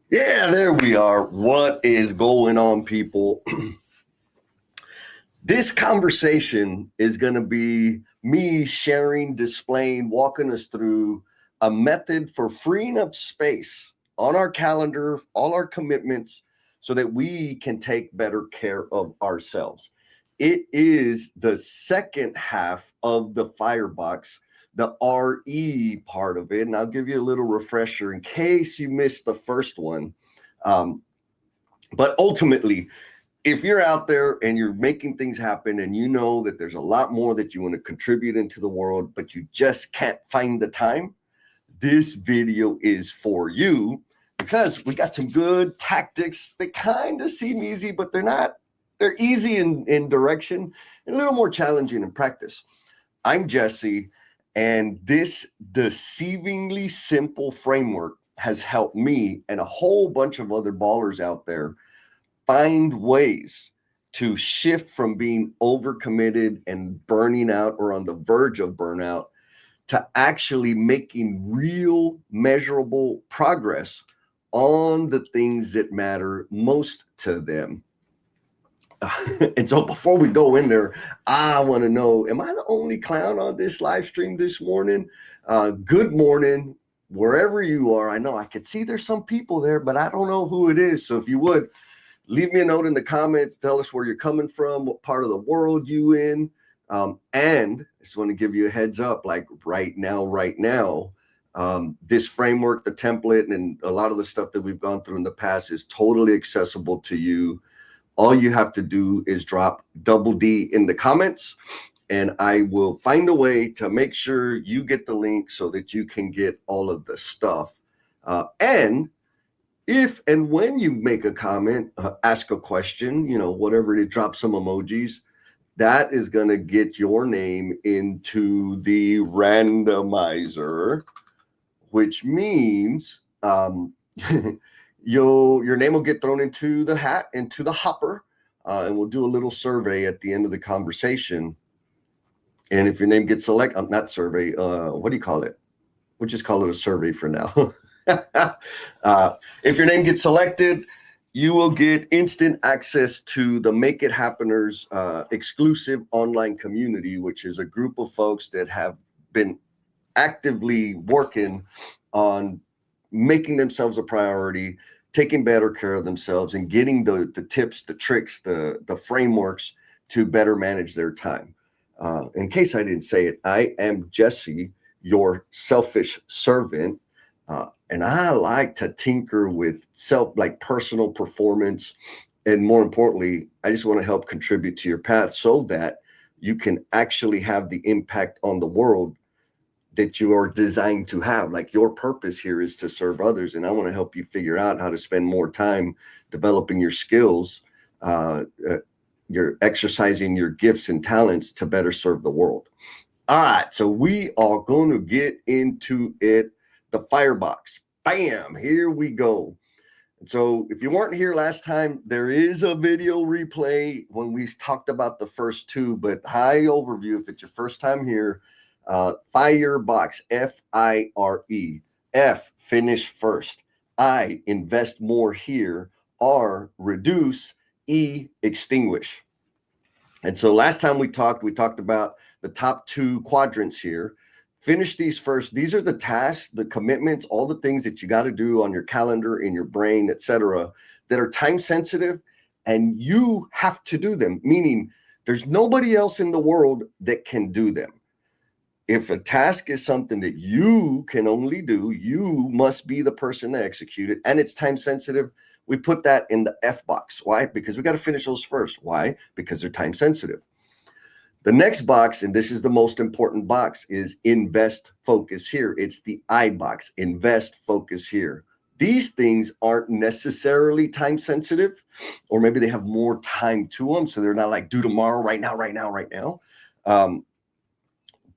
Yeah, there we are. What is going on, people? This conversation is going to be me sharing, displaying, walking us through a method for freeing up space on our calendar, all our commitments, so that we can take better care of ourselves. It is the second half of the firebox, the RE part of it. And I'll give you a little refresher in case you missed the first one. Um, but ultimately, if you're out there and you're making things happen and you know that there's a lot more that you want to contribute into the world, but you just can't find the time, this video is for you because we got some good tactics that kind of seem easy, but they're not. They're easy in direction and a little more challenging in practice. I'm Jesse, and this deceivingly simple framework has helped me and a whole bunch of other ballers out there find ways to shift from being overcommitted and burning out or on the verge of burnout to actually making real measurable progress on the things that matter most to them. And so before we go in there, I want to know, am I the only clown on this live stream this morning? Good morning, wherever you are. I know I could see there's some people there, but I don't know who it is. So if you would, leave me a note in the comments. Tell us where you're coming from, what part of the world you in. And I just want to give you a heads up, like right now, this framework, the template, and a lot of the stuff that we've gone through in the past is totally accessible to you. All you have to do is drop double D in the comments, and I will find a way to make sure you get the link so that you can get all of the stuff. And if and when you make a comment, ask a question, whatever it is, drop some emojis, that is going to get your name into the randomizer, which means your name will get thrown into the hat, into the hopper, and we'll do a little survey at the end of the conversation. And if your name gets selected, not survey, what do you call it? We'll just call it a survey for now. If your name gets selected, you will get instant access to the Make It Happeners exclusive online community, which is a group of folks that have been actively working on making themselves a priority, taking better care of themselves, and getting the tips, the tricks, the frameworks to better manage their time. In case I didn't say it, I am Jesse, your selfish servant. And I like to tinker with personal performance. And more importantly, I just want to help contribute to your path so that you can actually have the impact on the world that you are designed to have. Like, your purpose here is to serve others. And I want to help you figure out how to spend more time developing your skills, you're exercising your gifts and talents to better serve the world. All right, so we are going to get into it. The firebox. Bam, here we go. And so if you weren't here last time, there is a video replay when we talked about the first two, but high overview, if it's your first time here, firebox, F-I-R-E. F, finish first. I, invest more here. R, reduce. E, extinguish. And so last time we talked about the top two quadrants here. Finish these first. These are the tasks, the commitments, all the things that you got to do on your calendar, in your brain, etc., that are time sensitive, and you have to do them, meaning there's nobody else in the world that can do them. If a task is something that you can only do, you must be the person to execute it, and it's time sensitive, we put that in the F box. Why? Because we got to finish those first. Why? Because they're time sensitive. The next box, and this is the most important box, is invest, focus here. It's the I box, invest, focus here. These things aren't necessarily time sensitive, or maybe they have more time to them, so they're not like due tomorrow, right now.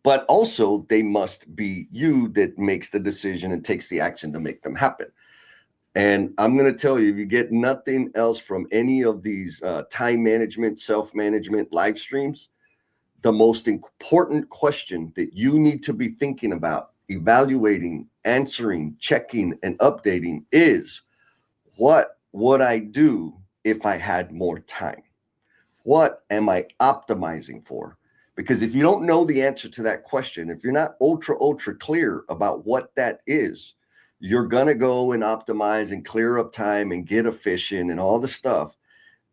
But also, they must be you that makes the decision and takes the action to make them happen. And I'm going to tell you, if you get nothing else from any of these time management, self-management live streams, the most important question that you need to be thinking about, evaluating, answering, checking, and updating is, what would I do if I had more time? What am I optimizing for? Because if you don't know the answer to that question, if you're not ultra clear about what that is, you're going to go and optimize and clear up time and get efficient and all the stuff.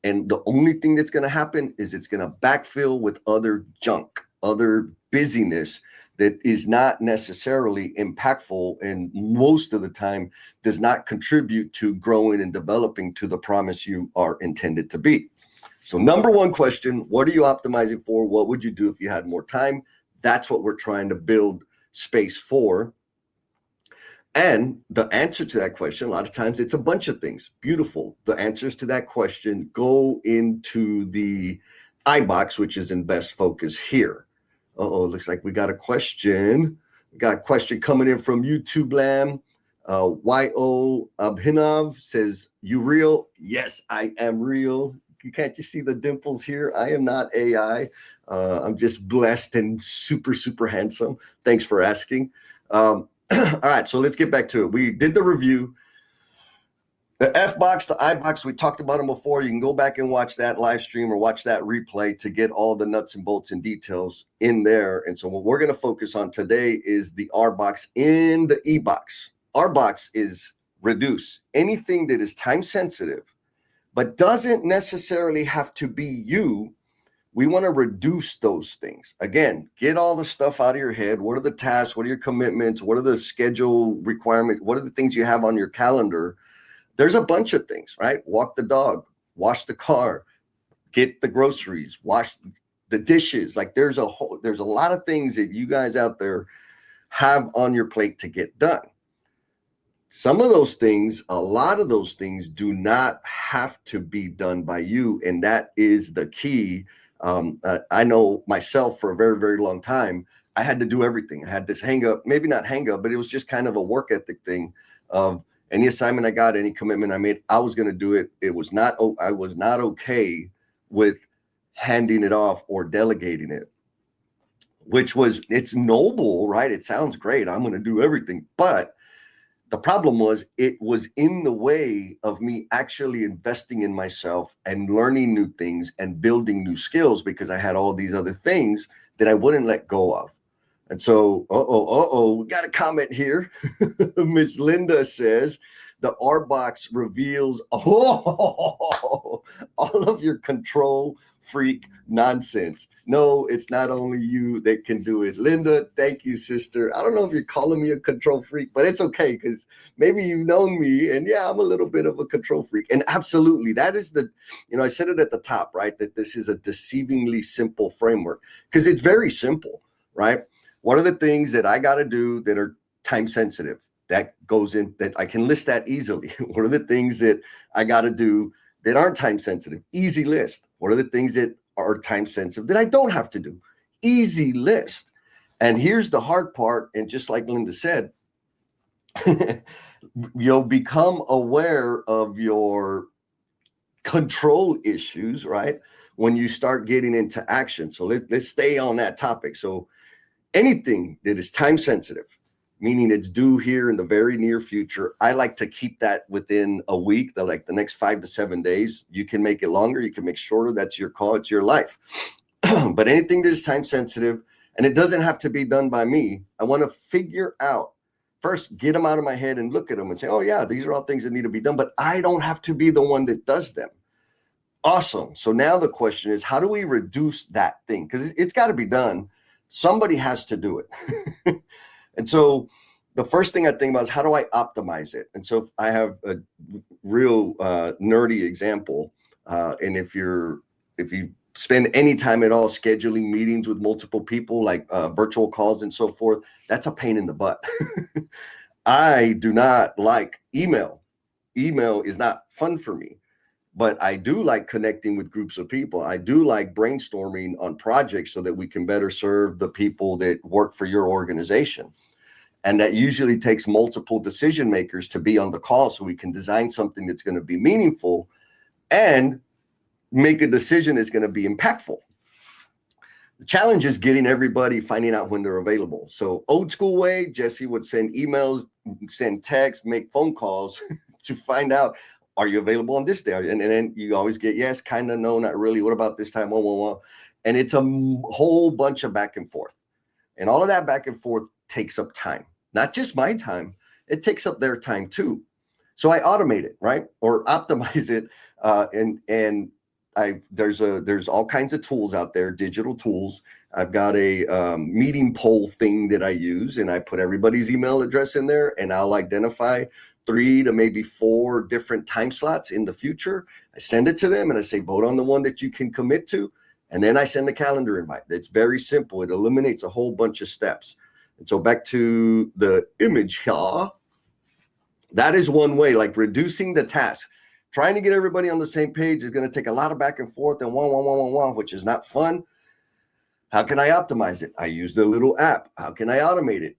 And the only thing that's going to happen is it's going to backfill with other junk, other busyness that is not necessarily impactful, and most of the time does not contribute to growing and developing to the promise you are intended to be. So number one question, what are you optimizing for? What would you do if you had more time? That's what we're trying to build space for. And the answer to that question, a lot of times it's a bunch of things. Beautiful. The answers to that question go into the iBox, which is Invest Focus here. Uh-oh, looks like we got a question. We got a question coming in from YouTube Lamb. Y.O. Abhinav says, you real? Yes, I am real. Can't you see the dimples here? I am not AI. I'm just blessed and super handsome. Thanks for asking. All right, so let's get back to it. We did the review. The F box, the I box, we talked about them before. You can go back and watch that live stream or watch that replay to get all the nuts and bolts and details in there. And so what we're going to focus on today is the R box in the E box. R box is reduce anything that is time sensitive, but doesn't necessarily have to be you. We want to reduce those things. Again, get all the stuff out of your head. What are the tasks? What are your commitments? What are the schedule requirements? What are the things you have on your calendar? There's a bunch of things, right? Walk the dog, wash the car, get the groceries, wash the dishes. Like there's a lot of things that you guys out there have on your plate to get done. Some of those things, a lot of those things do not have to be done by you. And that is the key. I know myself for a very long time, I had to do everything. I had this hang up, maybe not hang up, but it was just kind of a work ethic thing of any assignment I got, any commitment I made, I was going to do it. I was not okay with handing it off or delegating it, it's noble, right? It sounds great. I'm going to do everything. But the problem was it was in the way of me actually investing in myself and learning new things and building new skills, because I had all these other things that I wouldn't let go of. And so, we got a comment here. Miss Linda says, the R box reveals all of your control freak nonsense. No, it's not only you that can do it. Linda, thank you, sister. I don't know if you're calling me a control freak, but it's okay, because maybe you've known me, and yeah, I'm a little bit of a control freak. And absolutely, that is I said it at the top, right? That this is a deceivingly simple framework, because it's very simple, right? What are the things that I got to do that are time sensitive? That goes in, that I can list that easily. What are the things that I got to do that aren't time sensitive? Easy list. What are the things that are time sensitive that I don't have to do? Easy list. And here's the hard part. And just like Linda said, you'll become aware of your control issues, right? When you start getting into action. So let's stay on that topic. So anything that is time sensitive, meaning it's due here in the very near future, I like to keep that within a week, the next 5 to 7 days. You can make it longer, you can make shorter. That's your call, it's your life. But anything that is time sensitive, and it doesn't have to be done by me, I want to figure out, first, get them out of my head and look at them and say, oh yeah, these are all things that need to be done, but I don't have to be the one that does them. Awesome. So now the question is, how do we reduce that thing? Because it's got to be done. Somebody has to do it. And so the first thing I think about is, how do I optimize it? And so I have a real nerdy example. And if you spend any time at all scheduling meetings with multiple people, like virtual calls and so forth, that's a pain in the butt. I do not like email. Email is not fun for me. But I do like connecting with groups of people. I do like brainstorming on projects so that we can better serve the people that work for your organization. And that usually takes multiple decision makers to be on the call so we can design something that's going to be meaningful and make a decision that's going to be impactful. The challenge is getting everybody, finding out when they're available. So old school way, Jesse would send emails, send texts, make phone calls to find out, are you available on this day? And then you always get yes, kind of, no, not really. What about this time? Whoa. And it's a whole bunch of back and forth. And all of that back and forth takes up time, not just my time. It takes up their time too. So I automate it, right? Or optimize it. There's all kinds of tools out there, digital tools. I've got a meeting poll thing that I use, and I put everybody's email address in there, and I'll identify 3 to maybe 4 different time slots in the future. I send it to them and I say, vote on the one that you can commit to. And then I send the calendar invite. It's very simple. It eliminates a whole bunch of steps. And so back to the image here, that is one way, like reducing the task. Trying to get everybody on the same page is going to take a lot of back and forth and one, which is not fun. How can I optimize it? I use the little app. How can I automate it?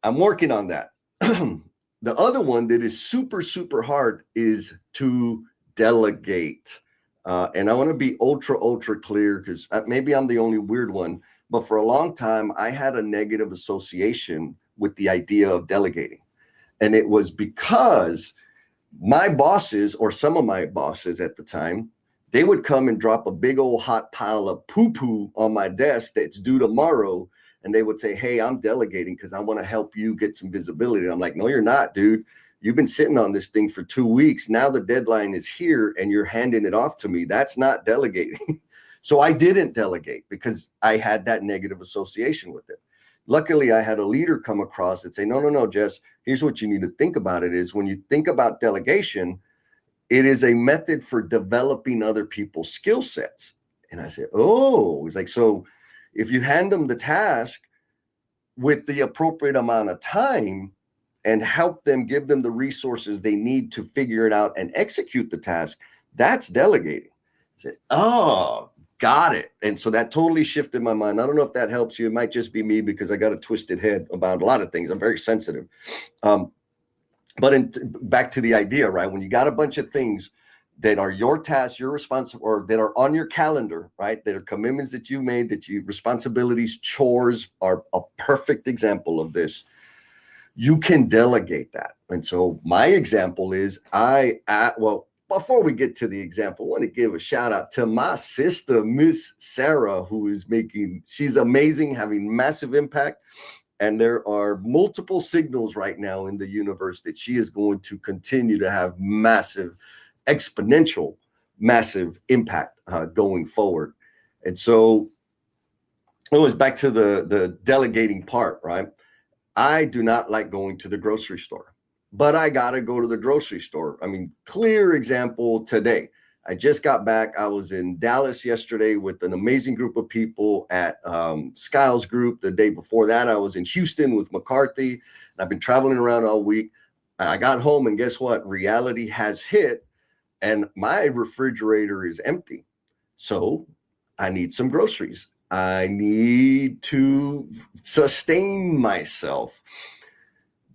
I'm working on that. The other one that is super, super hard is to delegate. And I want to be ultra clear because maybe I'm the only weird one, but for a long time, I had a negative association with the idea of delegating. And it was because my bosses, or some of my bosses at the time, they would come and drop a big old hot pile of poo-poo on my desk that's due tomorrow. And they would say, hey, I'm delegating because I want to help you get some visibility. And I'm like, no, you're not, dude. You've been sitting on this thing for 2 weeks. Now the deadline is here and you're handing it off to me. That's not delegating. So I didn't delegate because I had that negative association with it. Luckily, I had a leader come across and say, no, Jess, here's what you need to think about it is when you think about delegation, it is a method for developing other people's skill sets. And I said, oh, he's like, so if you hand them the task with the appropriate amount of time and help them, give them the resources they need to figure it out and execute the task, that's delegating. I said, oh, got it. And so that totally shifted my mind. I don't know if that helps you. It might just be me because I got a twisted head about a lot of things. I'm very sensitive. But back to the idea, right? When you got a bunch of things that are your tasks, your responsibility, or that are on your calendar, right? That are commitments that you made, responsibilities, chores are a perfect example of this. You can delegate that. And so my example is before we get to the example, I want to give a shout out to my sister, Miss Sarah, who is she's amazing, having massive impact. And there are multiple signals right now in the universe that she is going to continue to have massive, exponential, massive impact going forward. And so it was back to the delegating part, right? I do not like going to the grocery store, but I got to go to the grocery store. I mean, clear example today. I just got back. I was in Dallas yesterday with an amazing group of people at Skiles Group. The day before that, I was in Houston with McCarthy. And I've been traveling around all week. I got home and guess what? Reality has hit and my refrigerator is empty. So I need some groceries. I need to sustain myself.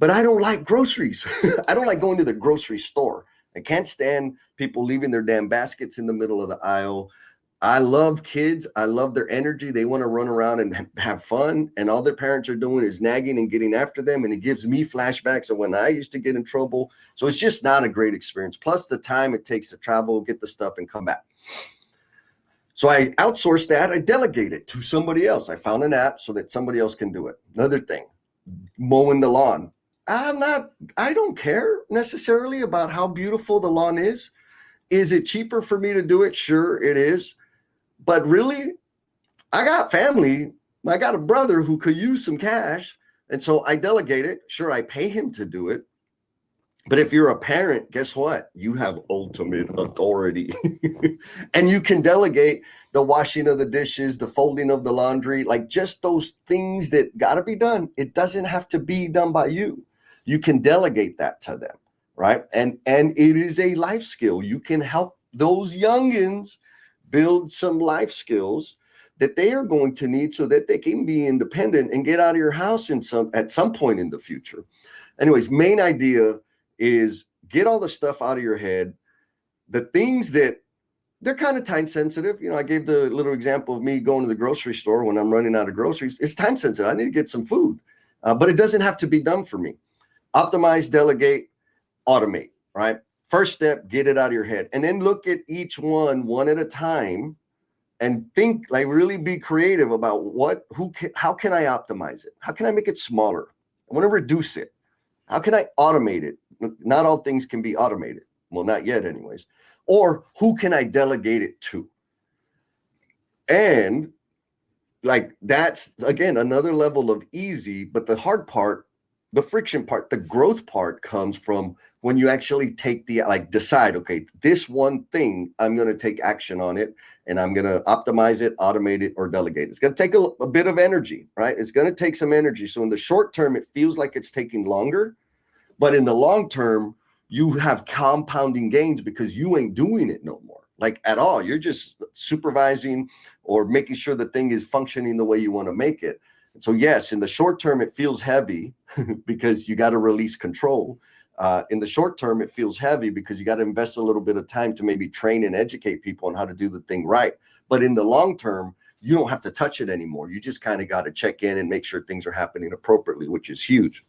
But I don't like groceries. I don't like going to the grocery store. I can't stand people leaving their damn baskets in the middle of the aisle. I love kids. I love their energy. They want to run around and have fun. And all their parents are doing is nagging and getting after them. And it gives me flashbacks of when I used to get in trouble. So it's just not a great experience. Plus the time it takes to travel, get the stuff and come back. So I outsourced that. I delegate it to somebody else. I found an app so that somebody else can do it. Another thing, mowing the lawn. I don't care necessarily about how beautiful the lawn is. Is it cheaper for me to do it? Sure, it is. But really, I got family. I got a brother who could use some cash. And so I delegate it. Sure, I pay him to do it. But if you're a parent, guess what? You have ultimate authority. And you can delegate the washing of the dishes, the folding of the laundry, like just those things that got to be done. It doesn't have to be done by you. You can delegate that to them, right? And it is a life skill. You can help those youngins build some life skills that they are going to need so that they can be independent and get out of your house at some point in the future. Anyways, main idea is get all the stuff out of your head. The things that they're kind of time sensitive. You know, I gave the little example of me going to the grocery store when I'm running out of groceries. It's time sensitive. I need to get some food, but it doesn't have to be done for me. Optimize, delegate, automate, right? First step, get it out of your head, and then look at each one at a time, and think, like, really be creative about how can I optimize it? How can I make it smaller? I want to reduce it. How can I automate it? Not all things can be automated. Well, not yet anyways. Or who can I delegate it to? And like, that's, again, another level of easy, but the hard part, the friction part, the growth part comes from when you actually take decide, okay, this one thing, I'm going to take action on it, and I'm going to optimize it, automate it, or delegate it. It's going to take a bit of energy, right? It's going to take some energy. So in the short term, it feels like it's taking longer, but in the long term, you have compounding gains because you ain't doing it no more, like, at all. You're just supervising or making sure the thing is functioning the way you want to make it. So yes, in the short term, it feels heavy because you got to release control. In the short term, it feels heavy because you got to invest a little bit of time to maybe train and educate people on how to do the thing right. But in the long term, you don't have to touch it anymore. You just kind of got to check in and make sure things are happening appropriately, which is huge.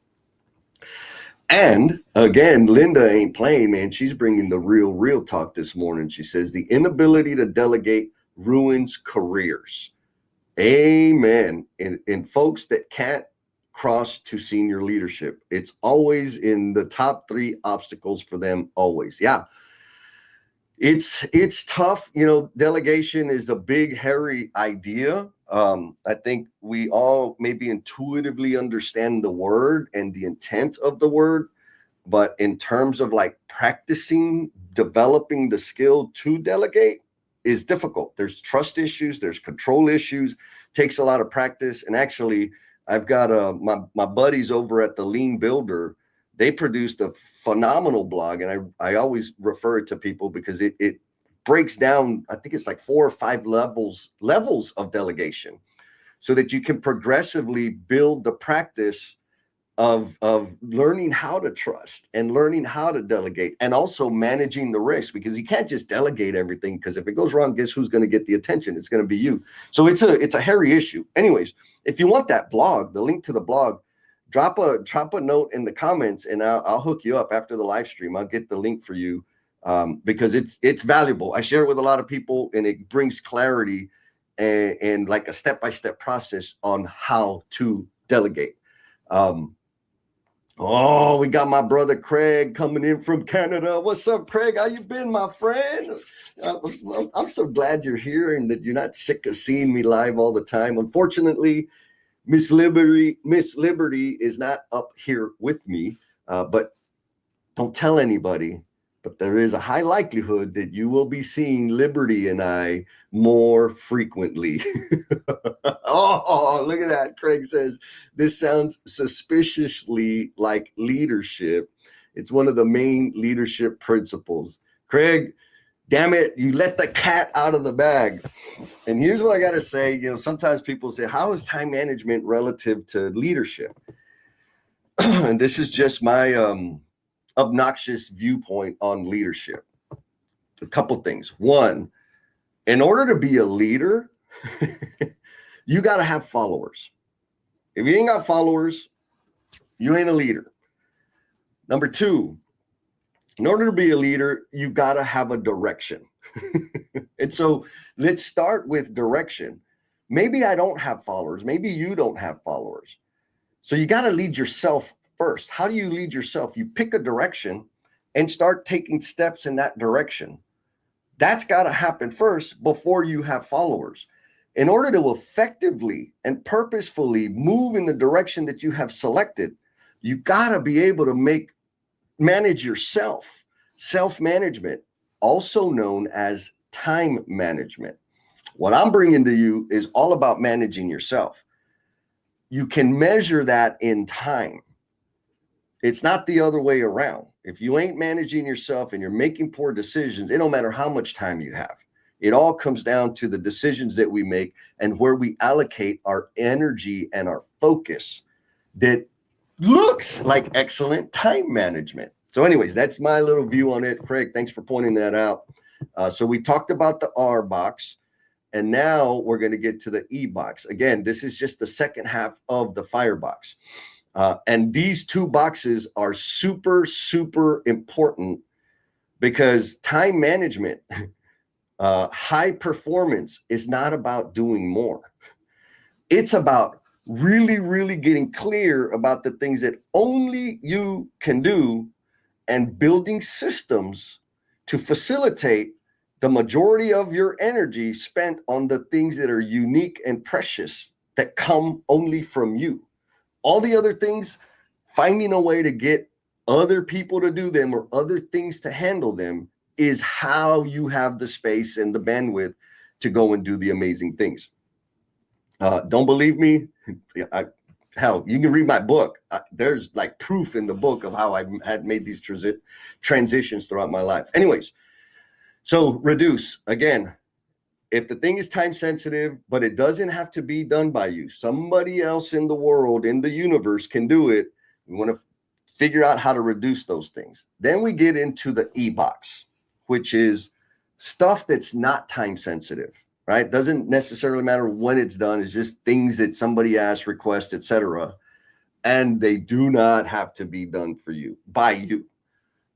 And again, Linda ain't playing, man. She's bringing the real talk this morning. She says the inability to delegate ruins careers. Amen. And folks that can't cross to senior leadership, it's always in the top 3 obstacles for them, always. Yeah. It's tough. You know, delegation is a big, hairy idea. I think we all maybe intuitively understand the word and the intent of the word, but in terms of like practicing, developing the skill to delegate is difficult. There's trust issues, there's control issues, takes a lot of practice. And actually, I've got my buddies over at the Lean Builder. They produced a phenomenal blog, and I always refer it to people because it breaks down, I think it's like 4 or 5 levels of delegation, so that you can progressively build the practice of learning how to trust and learning how to delegate, and also managing the risk, because you can't just delegate everything, because if it goes wrong, guess who's going to get the attention? It's going to be you. So it's a hairy issue. Anyways, if you want that blog, the link to the blog, drop a note in the comments, and I'll hook you up after the live stream. I'll get the link for you, because it's valuable. I share it with a lot of people, and it brings clarity and like a step-by-step process on how to delegate. Oh, we got my brother Craig coming in from Canada. What's up, Craig? How you been, my friend? I'm so glad you're here and that you're not sick of seeing me live all the time. Unfortunately, Miss Liberty is not up here with me, but don't tell anybody. But there is a high likelihood that you will be seeing Liberty and I more frequently. Oh, look at that. Craig says, this sounds suspiciously like leadership. It's one of the main leadership principles. Craig, damn it, you let the cat out of the bag. And here's what I got to say. You know, sometimes people say, how is time management relative to leadership? And this is just my obnoxious viewpoint on leadership. A couple things. One, in order to be a leader, you got to have followers. If you ain't got followers, you ain't a leader. Number 2, in order to be a leader, you got to have a direction. And so let's start with direction. Maybe I don't have followers. Maybe you don't have followers. So you got to lead yourself first. How do you lead yourself? You pick a direction and start taking steps in that direction. That's got to happen first before you have followers. In order to effectively and purposefully move in the direction that you have selected, you got to be able to manage yourself. Self-management, also known as time management. What I'm bringing to you is all about managing yourself. You can measure that in time. It's not the other way around. If you ain't managing yourself and you're making poor decisions, it don't matter how much time you have. It all comes down to the decisions that we make and where we allocate our energy and our focus that looks like excellent time management. So anyways, that's my little view on it. Craig, thanks for pointing that out. So we talked about the R box, and now we're going to get to the E box. Again, this is just the second half of the fire box. And these 2 boxes are super, super important because time management, high performance is not about doing more. It's about really, really getting clear about the things that only you can do and building systems to facilitate the majority of your energy spent on the things that are unique and precious that come only from you. All the other things, finding a way to get other people to do them or other things to handle them, is how you have the space and the bandwidth to go and do the amazing things. Don't believe me? Hell, you can read my book. There's like proof in the book of how I had made these transitions throughout my life. Anyways, so reduce. Again, if the thing is time sensitive, but it doesn't have to be done by you, somebody else in the world, in the universe can do it. We want to figure out how to reduce those things. Then we get into the e-box, which is stuff that's not time sensitive, right? Doesn't necessarily matter when it's done. It's just things that somebody asks, requests, etc. And they do not have to be done for you, by you.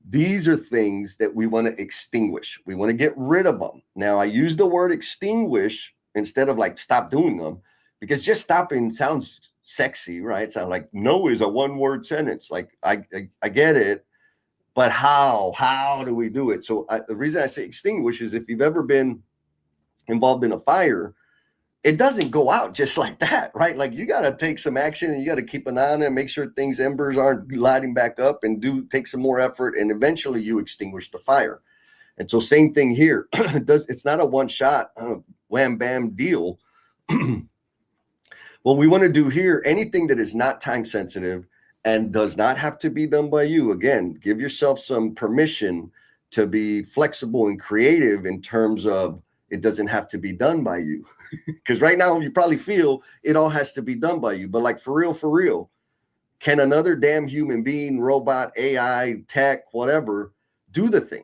These are things that we want to extinguish. We want to get rid of them. Now, I use the word extinguish instead of like stop doing them, because just stopping sounds sexy, right? It sounds like no is a one-word sentence. Like I get it, but how do we do it? So the reason I say extinguish is if you've ever been involved in a fire, it doesn't go out just like that, right? Like you got to take some action and you got to keep an eye on it, make sure embers aren't lighting back up, and take some more effort, and eventually you extinguish the fire. And so same thing here. It's not a one shot wham bam deal. What we want to do here, anything that is not time sensitive and does not have to be done by you, again, give yourself some permission to be flexible and creative in terms of it doesn't have to be done by you. Because right now you probably feel it all has to be done by you. But like for real, can another damn human being, robot, AI, tech, whatever, do the thing?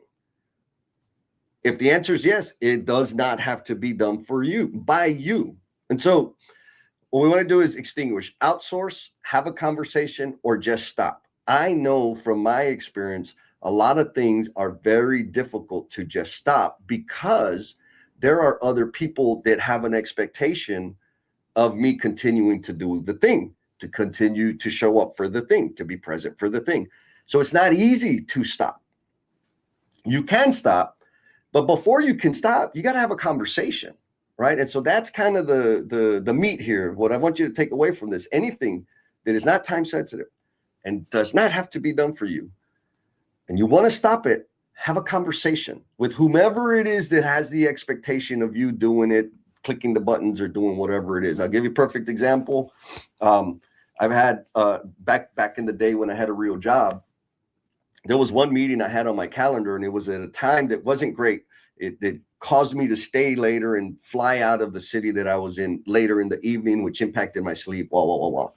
If the answer is yes, it does not have to be done for you, by you. And so what we want to do is extinguish, outsource, have a conversation, or just stop. I know from my experience, a lot of things are very difficult to just stop because there are other people that have an expectation of me continuing to do the thing, to continue to show up for the thing, to be present for the thing. So it's not easy to stop. You can stop, but before you can stop, you got to have a conversation, right? And so that's kind of the meat here. What I want you to take away from this, anything that is not time sensitive and does not have to be done for you, and you want to stop it, have a conversation with whomever it is that has the expectation of you doing it, clicking the buttons or doing whatever it is. I'll give you a perfect example. I've had back in the day when I had a real job, there was one meeting I had on my calendar, and it was at a time that wasn't great. It caused me to stay later and fly out of the city that I was in later in the evening, which impacted my sleep, But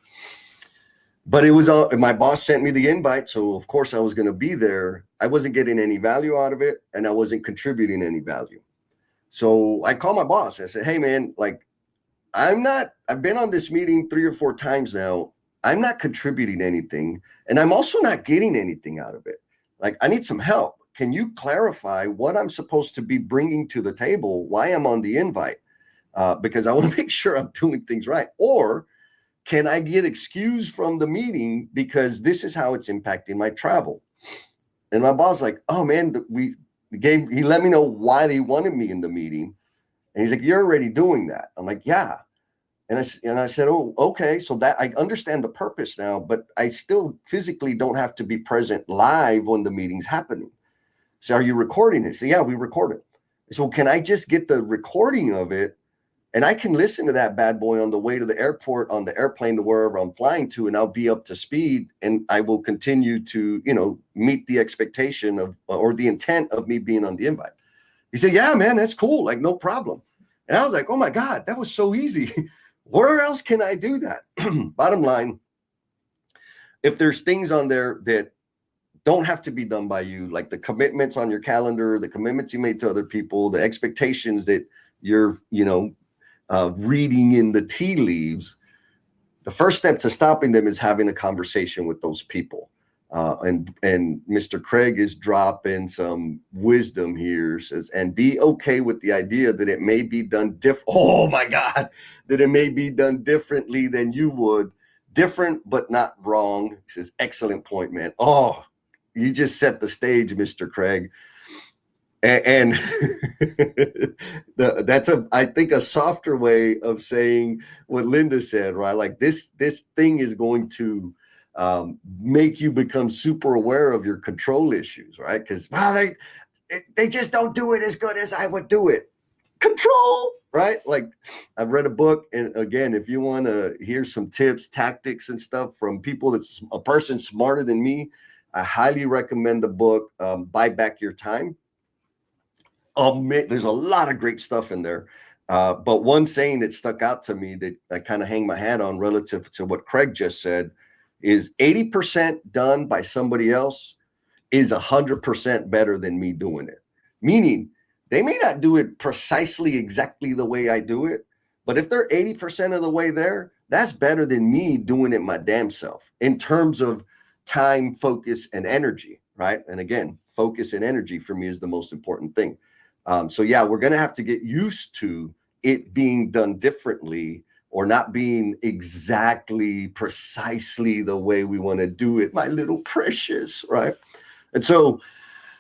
it was my boss sent me the invite, so of course I was going to be there. I wasn't getting any value out of it, and I wasn't contributing any value. So I called my boss. I said, "Hey man, like I've been on this meeting 3 or 4 times now. I'm not contributing anything, and I'm also not getting anything out of it. Like I need some help. Can you clarify what I'm supposed to be bringing to the table, why I'm on the invite? Because I want to make sure I'm doing things right. Or can I get excused from the meeting because this is how it's impacting my travel?" And my boss was like, "Oh man, he let me know why they wanted me in the meeting." And he's like, "You're already doing that." I'm like, "Yeah." And I said, "Oh, okay. So that I understand the purpose now, but I still physically don't have to be present live when the meeting's happening." So are you recording it? So yeah, we record it. So can I just get the recording of it? And I can listen to that bad boy on the way to the airport, on the airplane to wherever I'm flying to, and I'll be up to speed, and I will continue to, meet the expectation of, or the intent of me being on the invite. He said, "Yeah, man, that's cool. Like, no problem." And I was like, "Oh my God, that was so easy. Where else can I do that?" Bottom line, if there's things on there that don't have to be done by you, like the commitments on your calendar, the commitments you made to other people, the expectations that you're, reading in the tea leaves, the first step to stopping them is having a conversation with those people. And Mr. Craig is dropping some wisdom here, says, and be okay with the idea that it may be done oh my God, that it may be done differently than you would. Different, but not wrong. He says, excellent point, man. Oh, you just set the stage, Mr. Craig. And that's I think a softer way of saying what Linda said, right? Like this thing is going to make you become super aware of your control issues, right? Because they just don't do it as good as I would do it. Control, right? Like I've read a book, and again, if you want to hear some tips, tactics, and stuff from people that's a person smarter than me, I highly recommend the book Buy Back Your Time. There's a lot of great stuff in there. But one saying that stuck out to me that I kind of hang my hat on relative to what Craig just said is 80% done by somebody else is 100% better than me doing it. Meaning they may not do it precisely exactly the way I do it, but if they're 80% of the way there, that's better than me doing it my damn self in terms of time, focus, and energy, right? And again, focus and energy for me is the most important thing. So yeah, we're going to have to get used to it being done differently or not being exactly precisely the way we want to do it, my little precious, right? And so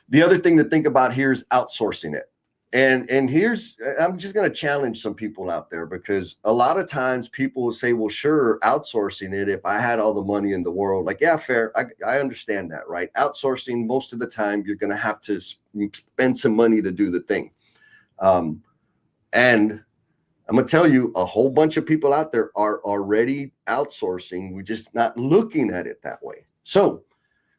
the other thing to think about here is outsourcing it. And here's, I'm just going to challenge some people out there, because a lot of times people will say, well, sure, outsourcing it, if I had all the money in the world, like, yeah, fair. I understand that, right? Outsourcing, most of the time, you're going to have to spend some money to do the thing. And I'm going to tell you, a whole bunch of people out there are already outsourcing. We're just not looking at it that way. So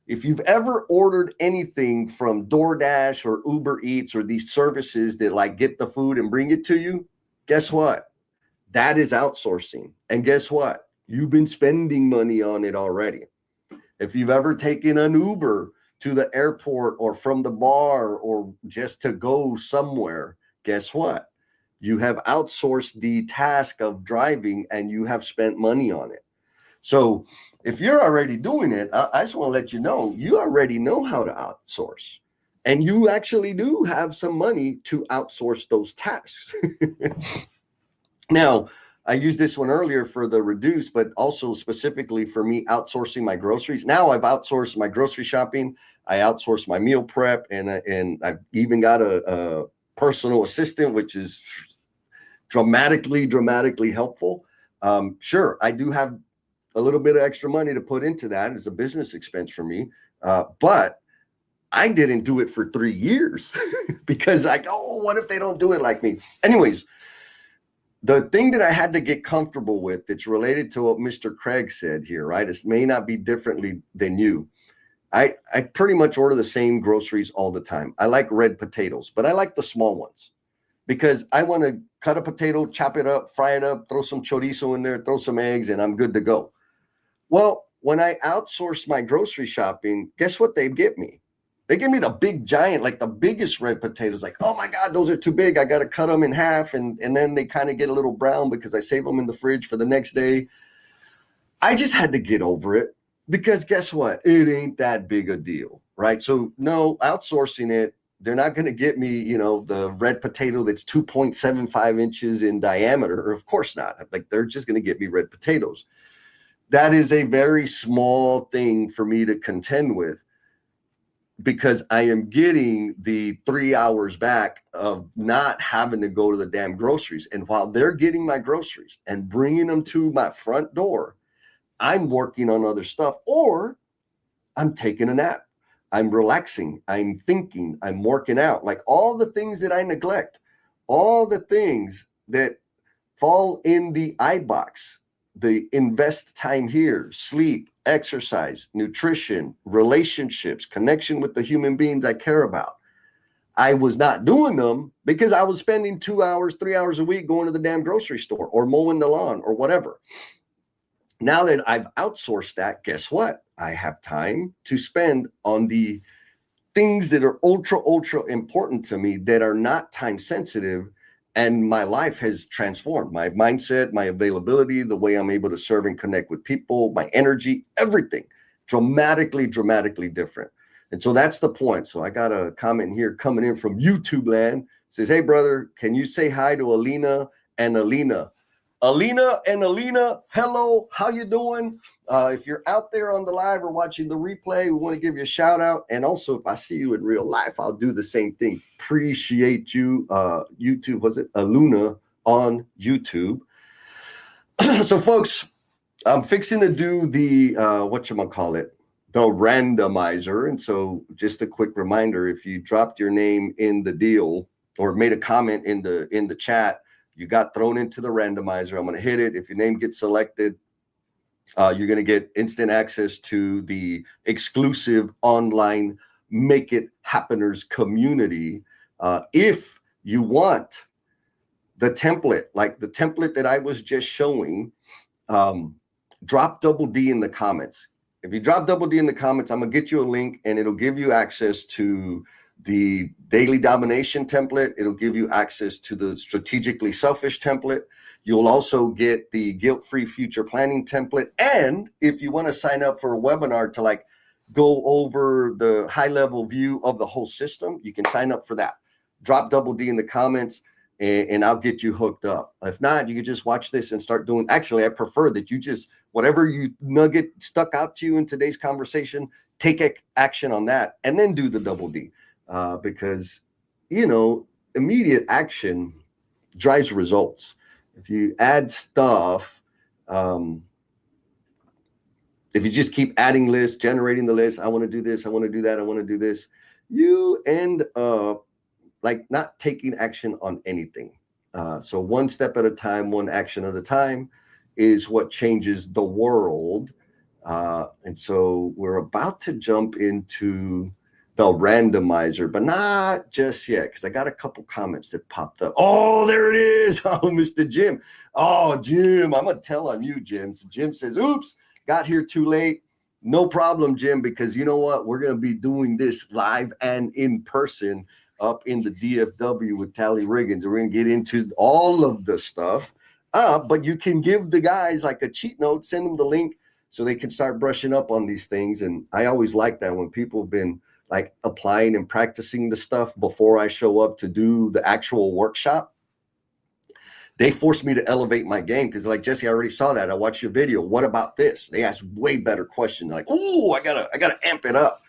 if you've ever ordered anything from DoorDash or Uber Eats or these services that like get the food and bring it to you, guess what? That is outsourcing. And guess what? You've been spending money on it already. If you've ever taken an Uber to the airport or from the bar or just to go somewhere, guess what? You have outsourced the task of driving and you have spent money on it. So if you're already doing it, I just want to let you know, you already know how to outsource. And you actually do have some money to outsource those tasks. Now, I used this one earlier for the reduce, but also specifically for me outsourcing my groceries. Now I've outsourced my grocery shopping. I outsourced my meal prep, and I've even got a personal assistant, which is dramatically helpful. Sure, I do have a little bit of extra money to put into that as a business expense for me. But I didn't do it for 3 years because I go, oh, what if they don't do it like me? Anyways, the thing that I had to get comfortable with that's related to what Mr. Craig said here, right? It may not be differently than you. I pretty much order the same groceries all the time. I like red potatoes, but I like the small ones because I want to cut a potato, chop it up, fry it up, throw some chorizo in there, throw some eggs, and I'm good to go. Well, when I outsourced my grocery shopping, guess what they get me? They give me the big giant, like the biggest red potatoes. Like, oh my God, those are too big. I got to cut them in half. And then they kind of get a little brown because I save them in the fridge for the next day. I just had to get over it because guess what? It ain't that big a deal, right? So no, outsourcing it, they're not going to get me, the red potato that's 2.75 inches in diameter. Of course not. Like, they're just going to get me red potatoes. That is a very small thing for me to contend with because I am getting the 3 hours back of not having to go to the damn groceries. And while they're getting my groceries and bringing them to my front door, I'm working on other stuff, or I'm taking a nap. I'm relaxing. I'm thinking. I'm working out. Like all the things that I neglect, all the things that fall in the I box. The invest time here, sleep, exercise, nutrition, relationships, connection with the human beings I care about. I was not doing them because I was spending 2 hours, 3 hours a week going to the damn grocery store or mowing the lawn or whatever. Now that I've outsourced that, guess what? I have time to spend on the things that are ultra important to me that are not time sensitive. And my life has transformed. My mindset, my availability, the way I'm able to serve and connect with people, my energy, everything. dramatically different. And so that's the point. So I got a comment here coming in from YouTube land. It says, hey brother, can you say hi to Alina and Alina? Alina and Alina, hello, how you doing? If you're out there on the live or watching the replay, we want to give you a shout out. And also, if I see you in real life, I'll do the same thing. Appreciate you. YouTube, was it Aluna on YouTube? So folks, I'm fixing to do the, whatchamacallit, the randomizer. And so just a quick reminder, if you dropped your name in the deal or made a comment in the chat, you got thrown into the randomizer. I'm going to hit it. If your name gets selected, you're going to get instant access to the exclusive online Make It Happeners community. If you want the template, like the template that I was just showing, drop double D in the comments. If you drop double D in the comments, I'm going to get you a link and it'll give you access to the daily domination template. It'll give you access to the strategically selfish template. You'll also get the guilt-free future planning template. And if you want to sign up for a webinar to like go over the high level view of the whole system, you can sign up for that. Drop double D in the comments and I'll get you hooked up. If not, you can just watch this and start doing. Actually, I prefer that you just, whatever you nugget stuck out to you in today's conversation, take action on that and then do the double D. Because, you know, immediate action drives results. If you add stuff, if you just keep adding lists, generating the list, I want to do this, I want to do that, I want to do this, you end up like not taking action on anything. So one step at a time, one action at a time is what changes the world. And so we're about to jump into the randomizer, but not just yet, because I got a couple comments that popped up. Oh, there it is. Oh, Mr. Jim. Oh, Jim, I'm going to tell on you, Jim. So Jim says, oops, got here too late. No problem, Jim, because you know what? We're going to be doing this live and in person up in the DFW with Tally Riggins. We're going to get into all of the stuff, but you can give the guys like a cheat note, send them the link so they can start brushing up on these things. And I always like that when people have been like applying and practicing the stuff before I show up to do the actual workshop. They force me to elevate my game because like, Jesse, I already saw that. I watched your video. What about this? They ask way better questions. Like, oh, I gotta amp it up.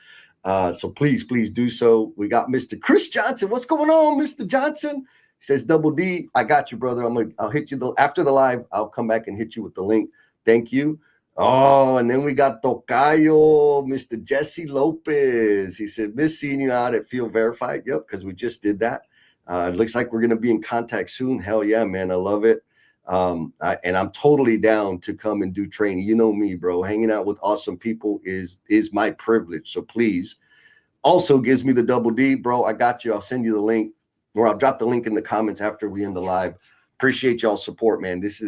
So please do so. We got Mr. Chris Johnson. What's going on, Mr. Johnson? He says, double D, I got you, brother. I'll hit you after the live. I'll come back and hit you with the link. Thank you. Oh, and then we got Tocayo, Mr. Jesse Lopez. He said, miss seeing you out at Field Verified. Yep, because we just did that. It looks like we're going to be in contact soon. Hell yeah, man. I love it. And I'm totally down to come and do training. You know me, bro. Hanging out with awesome people is my privilege. So please, also gives me the double D, bro. I got you. I'll send you the link, or I'll drop the link in the comments after we end the live. Appreciate y'all's support, man. This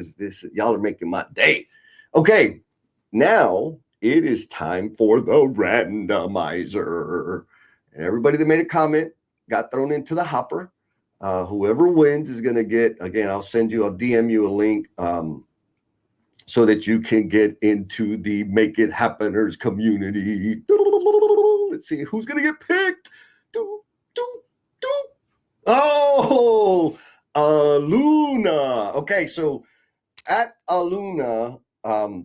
y'all are making my day. Okay. Now it is time for the randomizer. And everybody that made a comment got thrown into the hopper. Whoever wins is going to get, again, I'll DM you a link so that you can get into the Make It Happeners community. Let's see who's going to get picked. Oh, Aluna. Okay, so at Aluna,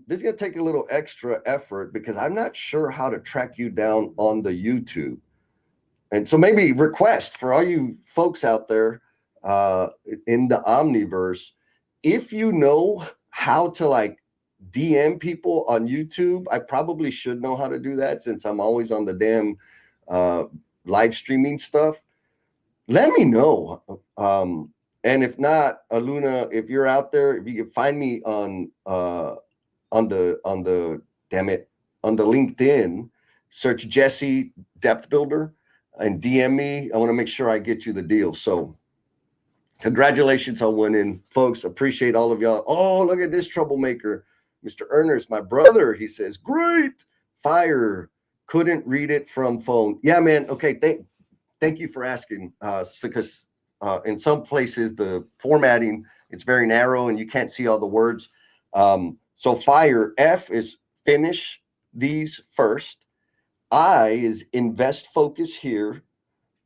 this is going to take a little extra effort because I'm not sure how to track you down on the YouTube. And so maybe request for all you folks out there in the Omniverse, if you know how to like DM people on YouTube, I probably should know how to do that since I'm always on the damn live streaming stuff. Let me know. And if not, Aluna, if you're out there, if you can find me on the LinkedIn, search Jesse Depth Builder and DM me. I want to make sure I get you the deal. So congratulations on winning, folks. Appreciate all of y'all. Oh, look at this troublemaker, Mr. Ernest, my brother. He says, great fire. Couldn't read it from phone. Yeah, man. Okay. Thank you for asking. Because in some places the formatting, it's very narrow and you can't see all the words. So fire, F is finish, these first. I is invest focus here.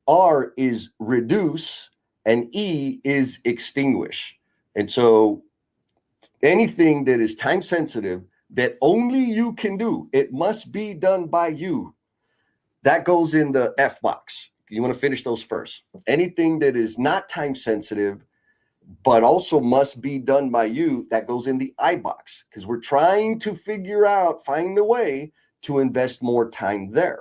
R is reduce, and E is extinguish. And so anything that is time sensitive that only you can do, it must be done by you, that goes in the F box. You want to finish those first. Anything that is not time sensitive, but also must be done by you, that goes in the I box, because we're trying to figure out, find a way to invest more time there.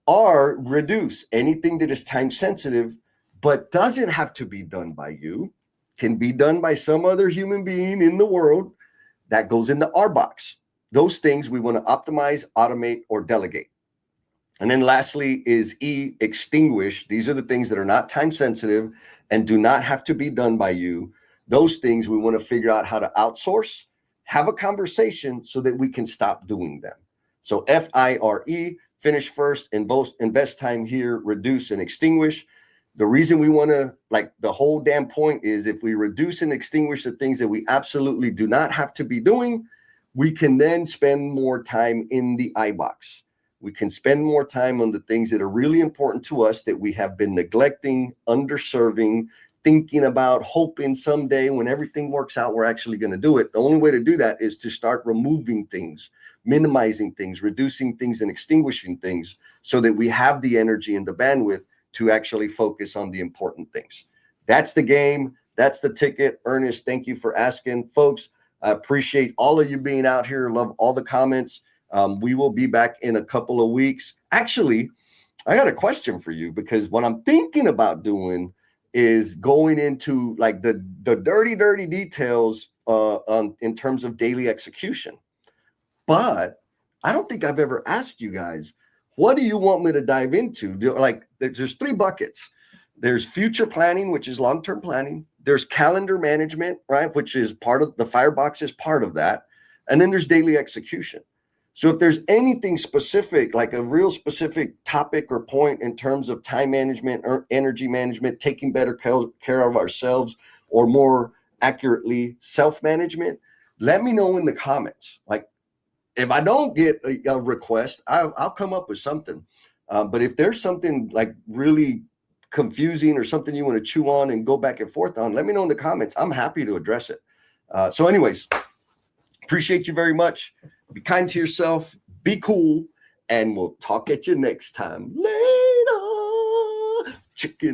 R, reduce. Anything that is time sensitive, but doesn't have to be done by you, can be done by some other human being in the world, that goes in the R box. Those things we want to optimize, automate, or delegate. And then lastly is E, extinguish. These are the things that are not time sensitive and do not have to be done by you. Those things we want to figure out how to outsource, have a conversation so that we can stop doing them. So FIRE, finish first, invest time here, reduce and extinguish. The reason we want to, like, the whole damn point is if we reduce and extinguish the things that we absolutely do not have to be doing, we can then spend more time in the I box. We can spend more time on the things that are really important to us that we have been neglecting, underserving, thinking about, hoping someday when everything works out, we're actually going to do it. The only way to do that is to start removing things, minimizing things, reducing things, and extinguishing things so that we have the energy and the bandwidth to actually focus on the important things. That's the game. That's the ticket. Ernest, thank you for asking. Folks, I appreciate all of you being out here. Love all the comments. We will be back in a couple of weeks. Actually, I got a question for you, because what I'm thinking about doing is going into like the dirty details in terms of daily execution. But I don't think I've ever asked you guys, what do you want me to dive into? Like, there's 3 buckets. There's future planning, which is long-term planning. There's calendar management, right? Which is part of the Firebox, is part of that. And then there's daily execution. So if there's anything specific, like a real specific topic or point in terms of time management or energy management, taking better care of ourselves, or more accurately, self-management, let me know in the comments. Like, if I don't get a request, I'll come up with something. But if there's something like really confusing or something you want to chew on and go back and forth on, let me know in the comments. I'm happy to address it. So anyways, appreciate you very much. Be kind to yourself, be cool, and we'll talk at you next time. Later, chicken.